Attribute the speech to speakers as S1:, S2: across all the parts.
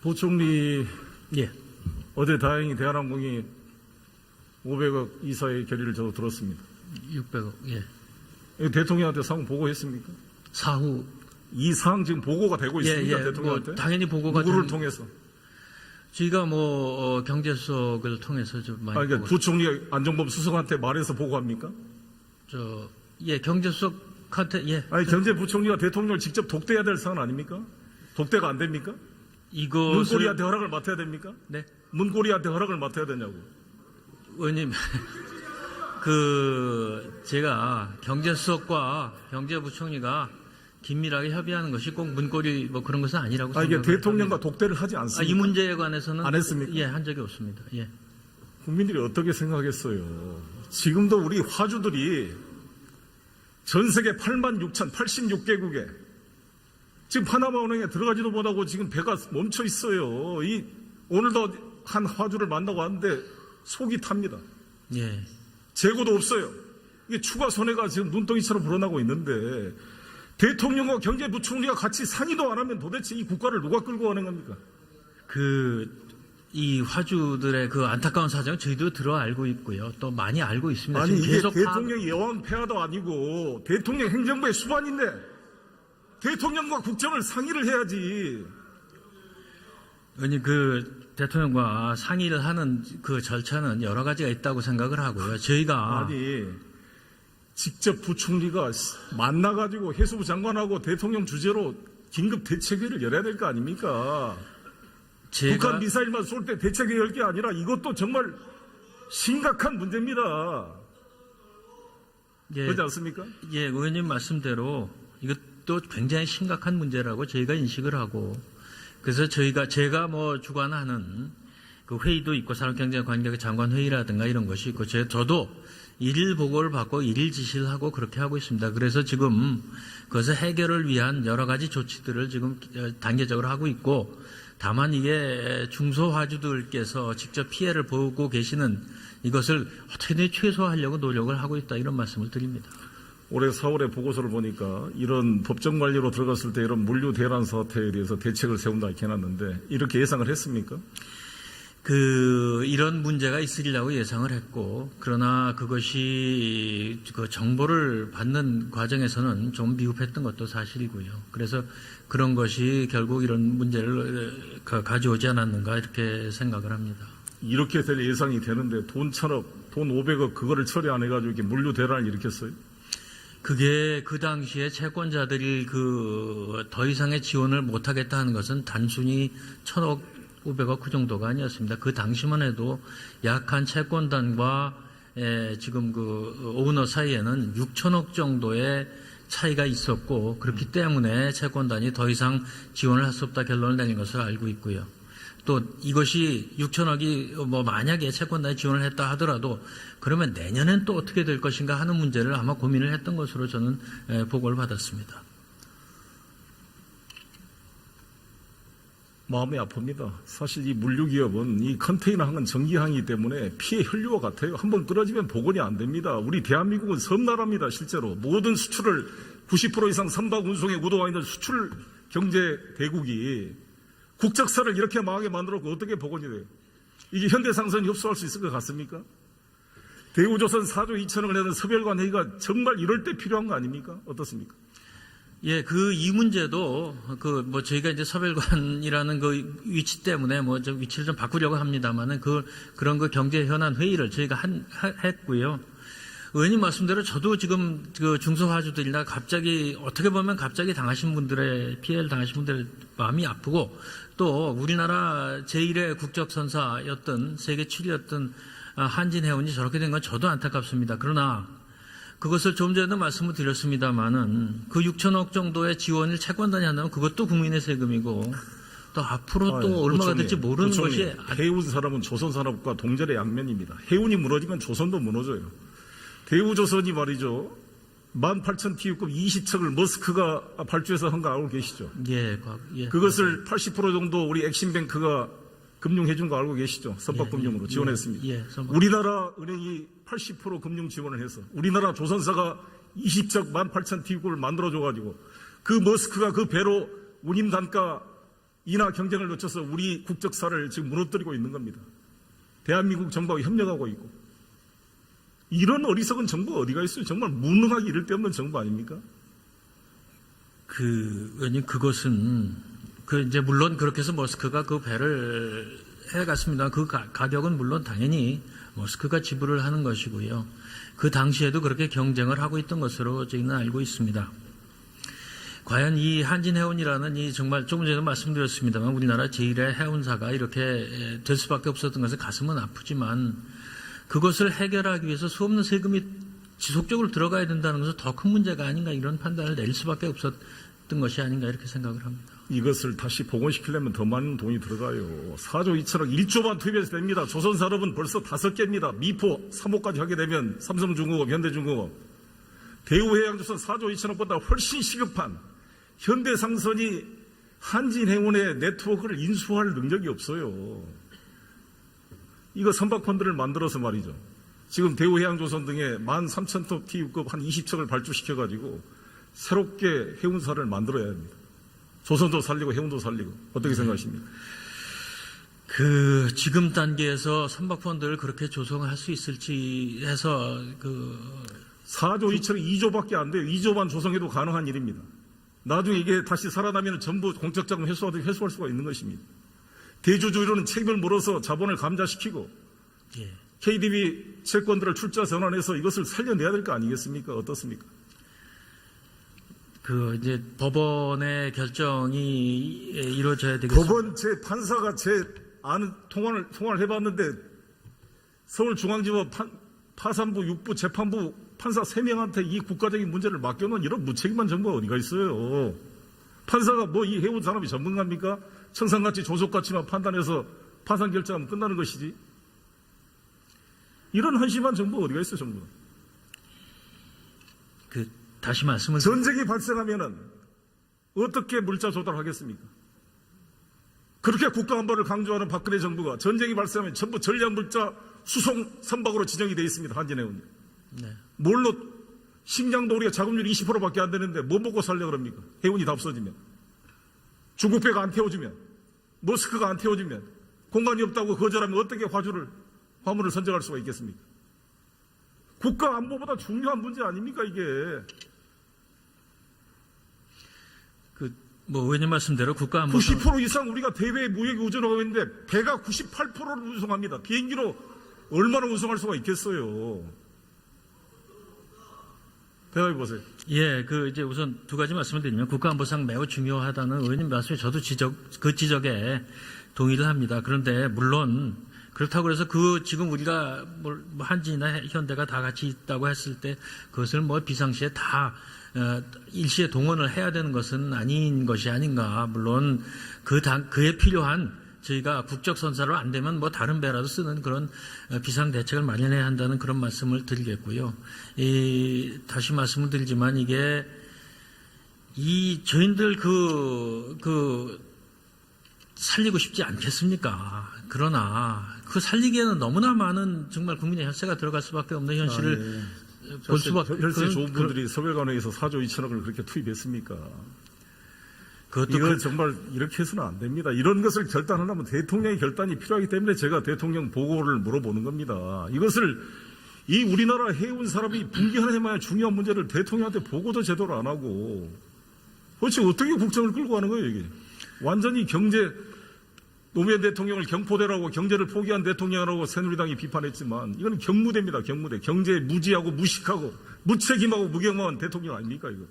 S1: 부총리,
S2: 예.
S1: 어제 다행히 대한항공이 500억 이사의 결의를 저도 들었습니다.
S2: 600억, 예.
S1: 대통령한테 사항 보고했습니까?
S2: 사후.
S1: 이 사항 지금 보고가 되고 있습니까?
S2: 예.
S1: 대통령한테?
S2: 당연히 보고가
S1: 누구를 통해서?
S2: 저희가 경제수석을 통해서 좀 많이.
S1: 그러니까 부총리 안종범 수석한테 말해서 보고합니까?
S2: 경제수석한테, 예.
S1: 아니, 경제부총리가 대통령을 직접 독대해야 될 사안 아닙니까? 독대가 안 됩니까? 문고리한테 허락을 맡아야 됩니까?
S2: 네.
S1: 문고리한테 허락을 맡아야 되냐고.
S2: 의원님, 제가 경제수석과 경제부총리가 긴밀하게 협의하는 것이 꼭 문고리 그런 것은 아니라고 생각합니다.
S1: 이게 대통령과 독대를 하지 않습니까?
S2: 이 문제에 관해서는
S1: 안 했습니까?
S2: 예, 한 적이 없습니다. 예.
S1: 국민들이 어떻게 생각했어요? 지금도 우리 화주들이 전 세계 86,086개국에 지금 파나마은행에 들어가지도 못하고 지금 배가 멈춰 있어요. 오늘도 한 화주를 만나고 왔는데 속이 탑니다.
S2: 예.
S1: 재고도 없어요. 이게 추가 손해가 지금 눈덩이처럼 불어나고 있는데 대통령과 경제부총리가 같이 상의도 안 하면 도대체 이 국가를 누가 끌고 가는 겁니까?
S2: 이 화주들의 안타까운 사정 저희도 들어 알고 있고요. 또 많이 알고 있습니다.
S1: 아니,
S2: 지금
S1: 이게
S2: 계속
S1: 대통령이 여왕 폐하도 아니고 대통령 행정부의 수반인데 대통령과 국정을 상의를 해야지.
S2: 의원님, 대통령과 상의를 하는 절차는 여러 가지가 있다고 생각을 하고요. 저희가.
S1: 아니, 직접 부총리가 만나가지고 해수부 장관하고 대통령 주재로 긴급 대책회의를 열어야 될 거 아닙니까? 북한 미사일만 쏠 때 대책회의 열 게 아니라 이것도 정말 심각한 문제입니다.
S2: 예,
S1: 그렇지 않습니까?
S2: 예, 의원님 말씀대로 이것도 굉장히 심각한 문제라고 저희가 인식을 하고, 그래서 제가 주관하는 회의도 있고 산업경제관계 장관 회의라든가 이런 것이 있고, 저도 일일 보고를 받고 일일 지시를 하고 그렇게 하고 있습니다. 그래서 지금 그것을 해결을 위한 여러 가지 조치들을 지금 단계적으로 하고 있고, 다만 이게 중소화주들께서 직접 피해를 보고 계시는 이것을 어떻게든 최소화하려고 노력을 하고 있다, 이런 말씀을 드립니다.
S1: 올해 4월에 보고서를 보니까 이런 법정 관리로 들어갔을 때 이런 물류 대란 사태에 대해서 대책을 세운다 이렇게 해놨는데 이렇게 예상을 했습니까?
S2: 이런 문제가 있으리라고 예상을 했고, 그러나 그것이 정보를 받는 과정에서는 좀 미흡했던 것도 사실이고요. 그래서 그런 것이 결국 이런 문제를 가져오지 않았는가 이렇게 생각을 합니다.
S1: 이렇게 될 예상이 되는데 돈 1,000억, 돈 500억 그거를 처리 안 해가지고 이렇게 물류 대란을 일으켰어요?
S2: 그게 그 당시에 채권자들이 더 이상의 지원을 못하겠다 하는 것은 단순히 1,000억, 500억 그 정도가 아니었습니다. 그 당시만 해도 약한 채권단과 지금 오너 사이에는 6천억 정도의 차이가 있었고, 그렇기 때문에 채권단이 더 이상 지원을 할 수 없다 결론을 내린 것을 알고 있고요. 또 이것이 6천억이 만약에 채권단이 지원을 했다 하더라도 그러면 내년엔 또 어떻게 될 것인가 하는 문제를 아마 고민을 했던 것으로 저는 보고를 받았습니다.
S1: 마음이 아픕니다. 사실 이 물류기업은 이 컨테이너 항은 전기항이기 때문에 피해 혈류와 같아요. 한번 끊어지면 복원이 안 됩니다. 우리 대한민국은 섬나라입니다. 실제로 모든 수출을 90% 이상 선박 운송에 우도와 있는 수출 경제 대국이 국적사를 이렇게 망하게 만들었고 어떻게 복원이 돼요? 이게 현대상선이 흡수할 수 있을 것 같습니까? 대우조선 4조 2천억을 내는 서별관 회의가 정말 이럴 때 필요한 거 아닙니까? 어떻습니까?
S2: 예, 이 문제도, 저희가 이제 서별관이라는 위치 때문에 좀 위치를 좀 바꾸려고 합니다만은 그런 경제 현안 회의를 저희가 했고요. 의원님 말씀대로 저도 지금 중소화주들이나 어떻게 보면 갑자기 당하신 분들의, 피해를 당하신 분들의 마음이 아프고, 또 우리나라 제1의 국적선사였던, 세계 7위였던 한진해운이 저렇게 된 건 저도 안타깝습니다. 그러나 그것을 좀 전에도 말씀을 드렸습니다만은 6천억 정도의 지원을 채권단이 한다면 그것도 국민의 세금이고, 또 앞으로 또 얼마가 될지 모르는 것이.
S1: 해운 사람은 조선산업과 동절의 양면입니다. 해운이 무너지면 조선도 무너져요. 대우조선이 말이죠, 18,000TU급 20척을 머스크가 발주해서 한 거 알고 계시죠?
S2: 예.
S1: 그것을 80% 정도 우리 엑심뱅크가 금융해준 거 알고 계시죠? 선박금융으로 지원했습니다. 우리나라 은행이 80% 금융 지원을 해서 우리나라 조선사가 20척 18,000TU급을 만들어줘가지고 그 머스크가 그 배로 운임 단가 인하 경쟁을 놓쳐서 우리 국적사를 지금 무너뜨리고 있는 겁니다. 대한민국 정부와 협력하고 있고. 이런 어리석은 정부가 어디가 있어요? 정말 무능하기 이를 데 없는 정부 아닙니까?
S2: 의원님, 그것은, 이제 물론 그렇게 해서 머스크가 그 배를 해갔습니다. 그 가격은 물론 당연히 머스크가 지불을 하는 것이고요. 그 당시에도 그렇게 경쟁을 하고 있던 것으로 저희는 알고 있습니다. 과연 이 한진해운이라는 이 정말 조금 전에 말씀드렸습니다만 우리나라 제1의 해운사가 이렇게 될 수밖에 없었던 것은 가슴은 아프지만 그것을 해결하기 위해서 수없는 세금이 지속적으로 들어가야 된다는 것은 더 큰 문제가 아닌가 이런 판단을 내릴 수밖에 없었던 것이 아닌가 이렇게 생각을 합니다.
S1: 이것을 다시 복원시키려면 더 많은 돈이 들어가요. 4조 2천억 1조만 투입해서 됩니다. 조선산업은 벌써 5개입니다. 미포 3호까지 하게 되면 삼성중공업, 현대중공업. 대우해양조선 4조 2천억보다 훨씬 시급한 현대상선이 한진해운의 네트워크를 인수할 능력이 없어요. 이거 선박펀드를 만들어서 말이죠. 지금 대우해양조선 등에 13,000톤 TU급 한 20척을 발주시켜가지고 새롭게 해운사를 만들어야 합니다. 조선도 살리고 해운도 살리고. 어떻게 생각하십니까?
S2: 지금 단계에서 선박펀드를 그렇게 조성할 수 있을지 해서
S1: 4조 2천억 2조밖에 안 돼요. 2조만 조성해도 가능한 일입니다. 나중에 이게 다시 살아나면 전부 공적자금 회수할 수가 있는 것입니다. 대주주로는 책임을 물어서 자본을 감자시키고
S2: 예.
S1: KDB 채권들을 출자 전환해서 이것을 살려내야 될 거 아니겠습니까? 어떻습니까?
S2: 이제 법원의 결정이 이루어져야 되겠습니다.
S1: 법원 제 판사가 제 아는 통화를 해봤는데 서울중앙지법 파산부, 육부, 재판부 판사 3명한테 이 국가적인 문제를 맡겨놓은 이런 무책임한 정부가 어디가 있어요. 판사가 이 해운 산업이 전문가입니까? 청산가치, 조속가치만 판단해서 파산 결정하면 끝나는 것이지. 이런 한심한 정부가 어디가 있어요, 정부는.
S2: 다시 말씀을
S1: 전쟁이 발생하면은 어떻게 물자 조달하겠습니까? 그렇게 국가안보를 강조하는 박근혜 정부가 전쟁이 발생하면 전부 전략 물자 수송 선박으로 지정이 되어 있습니다. 한진해운.
S2: 네.
S1: 뭘로 식량도 우리가 자금률 20%밖에 안 되는데 뭐 먹고 살려 그럽니까? 해운이 다 없어지면. 중국배가 안 태워주면, 머스크가 안 태워주면, 공간이 없다고 거절하면 어떻게 화물을 선정할 수가 있겠습니까? 국가 안보보다 중요한 문제 아닙니까, 이게?
S2: 의원님 말씀대로 국가 안보
S1: 90% 이상 우리가 대외 무역에 의존하고 있는데 배가 98%를 운송합니다. 비행기로 얼마나 운송할 수가 있겠어요? 대답해 보세요.
S2: 예, 이제 우선 두 가지 말씀을 드리면 국가안보상 매우 중요하다는 의원님 말씀에 저도 그 지적에 동의를 합니다. 그런데 물론 그렇다고 해서 지금 우리가 한진이나 현대가 다 같이 있다고 했을 때 그것을 비상시에 다 일시에 동원을 해야 되는 것은 아닌 것이 아닌가. 물론 그에 필요한 저희가 국적선사로 안 되면 다른 배라도 쓰는 그런 비상대책을 마련해야 한다는 그런 말씀을 드리겠고요. 다시 말씀을 드리지만 이게 저희들 살리고 싶지 않겠습니까? 그러나 살리기에는 너무나 많은 정말 국민의 혈세가 들어갈 수밖에 없는 현실을 볼 수밖에
S1: 혈세 좋은 분들이 서별관회에서 4조 2천억을 그렇게 투입했습니까? 이건 정말 이렇게 해서는 안 됩니다. 이런 것을 결단하려면 대통령의 결단이 필요하기 때문에 제가 대통령 보고를 물어보는 겁니다. 이것을 우리나라 해운 산업이 붕괴하는 해마야 중요한 문제를 대통령한테 보고도 제대로 안 하고 도대체 어떻게 국정을 끌고 가는 거예요, 이게? 완전히 노무현 대통령을 경포대라고 경제를 포기한 대통령이라고 새누리당이 비판했지만 이건 경무대입니다. 경무대. 경제에 무지하고 무식하고 무책임하고 무경한 대통령 아닙니까, 이거?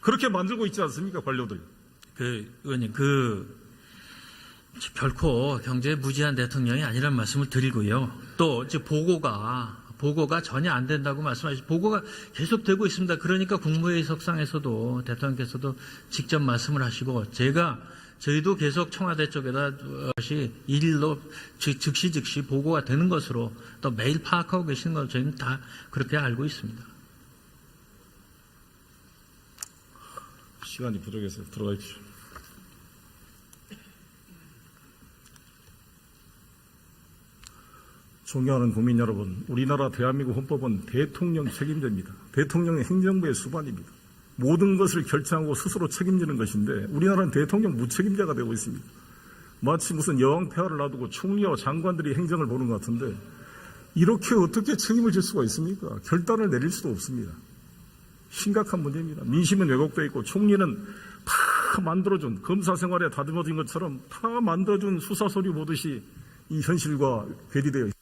S1: 그렇게 만들고 있지 않습니까, 관료들이?
S2: 의원님, 결코 경제에 무지한 대통령이 아니라는 말씀을 드리고요. 또 이제 보고가 전혀 안 된다고 말씀하시죠. 보고가 계속 되고 있습니다. 그러니까 국무회의 석상에서도 대통령께서도 직접 말씀을 하시고 저희도 계속 청와대 쪽에다 일일로 즉시 보고가 되는 것으로 또 매일 파악하고 계시는 걸 저희는 다 그렇게 알고 있습니다.
S1: 시간이 부족해서 들어가십시오. 존경하는 국민 여러분, 우리나라 대한민국 헌법은 대통령 책임제입니다. 대통령의 행정부의 수반입니다. 모든 것을 결정하고 스스로 책임지는 것인데 우리나라는 대통령 무책임자가 되고 있습니다. 마치 무슨 여왕 폐하를 놔두고 총리와 장관들이 행정을 보는 것 같은데 이렇게 어떻게 책임을 질 수가 있습니까? 결단을 내릴 수도 없습니다. 심각한 문제입니다. 민심은 왜곡되어 있고 총리는 다 만들어준 검사 생활에 다듬어진 것처럼 다 만들어준 수사서류 보듯이 이 현실과 괴리되어 있습니다.